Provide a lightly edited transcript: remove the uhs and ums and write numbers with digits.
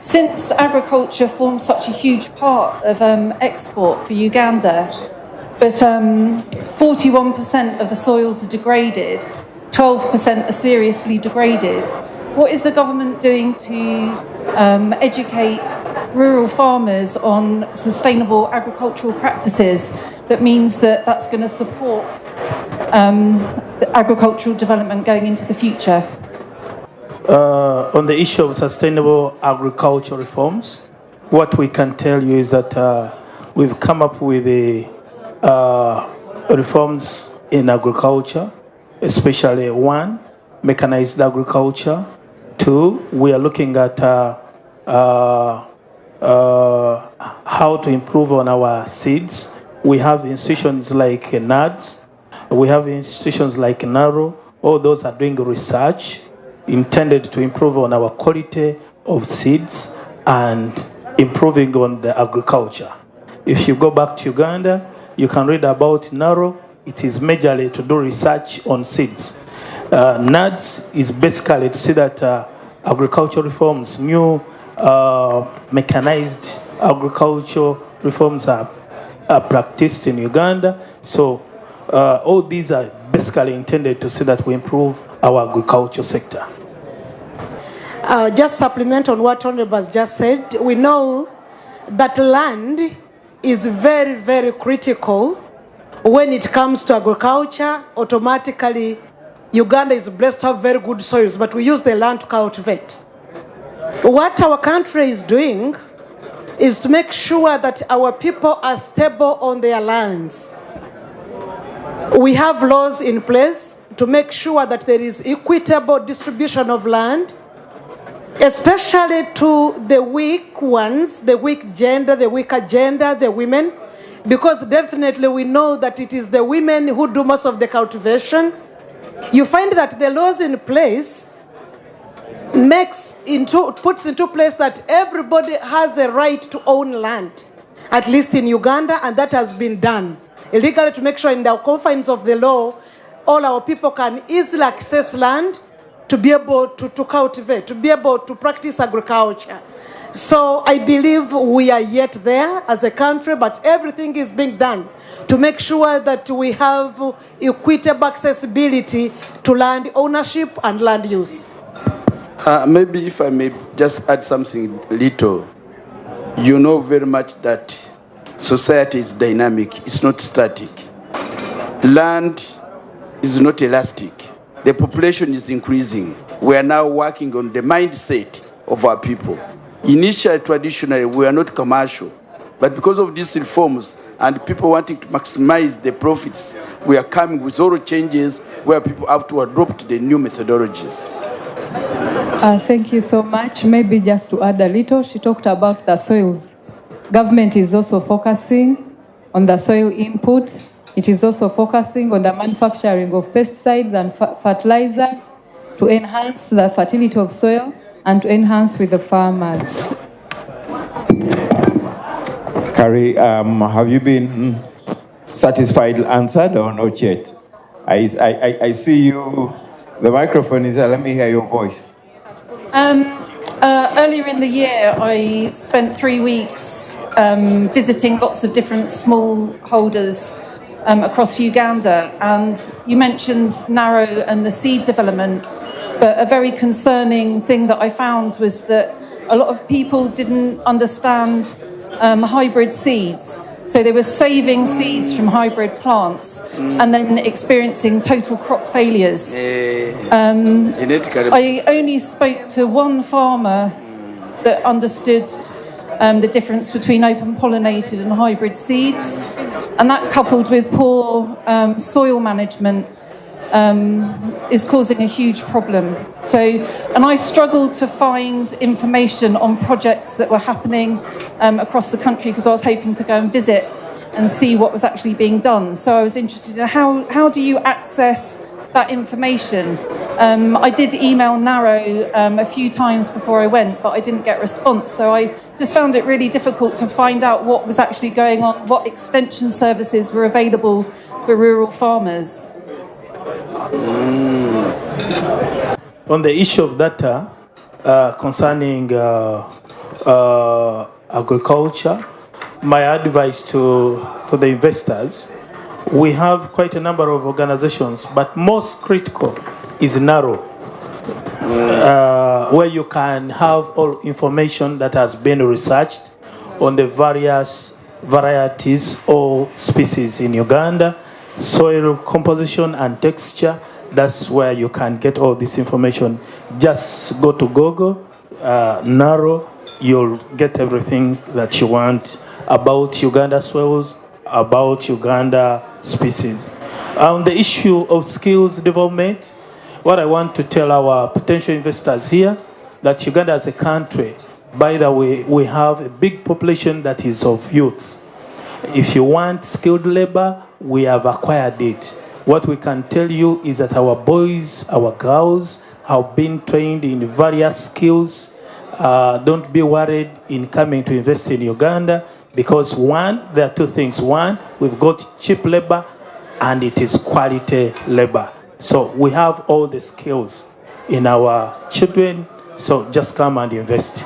Since agriculture forms such a huge part of export for Uganda, but 41% of the soils are degraded, 12% are seriously degraded, what is the government doing to educate rural farmers on sustainable agricultural practices that means that that's going to support the agricultural development going into the future? On the issue of sustainable agriculture reforms, what we can tell you is that we've come up with the reforms in agriculture, especially one, mechanized agriculture. Two, we are looking at how to improve on our seeds. We have institutions like NADS, we have institutions like NARO. All those are doing research intended to improve on our quality of seeds and improving on the agriculture. If you go back to Uganda, you can read about NARO. It is majorly to do research on seeds. NADS is basically to see that agricultural reforms, new mechanized agriculture reforms are practiced in Uganda. So all these are basically intended to see that we improve our agriculture sector. Just supplement on what Honorable has just said, we know that land is very, very critical when it comes to agriculture. Automatically, Uganda is blessed to have very good soils, but we use the land to cultivate. What our country is doing is to make sure that our people are stable on their lands. We have laws in place to make sure that there is equitable distribution of land, especially to the weak ones, the weak gender, the weaker gender, the women, because definitely we know that it is the women who do most of the cultivation. You find that the laws in place puts into place that everybody has a right to own land, at least in Uganda, and that has been done illegally to make sure in the confines of the law, all our people can easily access land to be able to cultivate, to be able to practice agriculture. So I believe we are yet there as a country, but everything is being done to make sure that we have equitable accessibility to land ownership and land use. Maybe if I may just add something little. You know very much that society is dynamic, it's not static. Land is not elastic. The population is increasing. We are now working on the mindset of our people. Initially, traditionally, we are not commercial. But because of these reforms and people wanting to maximize the profits, we are coming with all changes where people have to adopt the new methodologies. Thank you so much. Maybe just to add a little, she talked about the soils. Government is also focusing on the soil input. It is also focusing on the manufacturing of pesticides and fertilizers to enhance the fertility of soil and to enhance with the farmers. Carrie, have you been satisfied answered or not yet? I see you, the microphone is there, let me hear your voice. Earlier in the year, I spent 3 weeks visiting lots of different smallholders across Uganda, and you mentioned NARO and the seed development, but a very concerning thing that I found was that a lot of people didn't understand hybrid seeds. So they were saving seeds from hybrid plants and then experiencing total crop failures. I only spoke to one farmer that understood the difference between open pollinated and hybrid seeds, and that coupled with poor soil management is causing a huge problem. And I struggled to find information on projects that were happening across the country because I was hoping to go and visit and see what was actually being done. So I was interested in how do you access that information? I did email NARO a few times before I went, but I didn't get a response. So I just found it really difficult to find out what was actually going on, what extension services were available for rural farmers. On the issue of data concerning agriculture. My advice to the investors, we have quite a number of organizations, but most critical is NARO, where you can have all information that has been researched on the various varieties or species in Uganda, soil composition and texture. That's where you can get all this information. Just go to Google, NARO, you'll get everything that you want about Uganda soils, about Uganda species. On the issue of skills development, what I want to tell our potential investors here, that Uganda as a country, by the way, we have a big population that is of youths. If you want skilled labor, we have acquired it. What we can tell you is that our boys, our girls have been trained in various skills. Don't be worried in coming to invest in Uganda, because one, there are two things. One, we've got cheap labor and it is quality labor. So we have all the skills in our children, so just come and invest.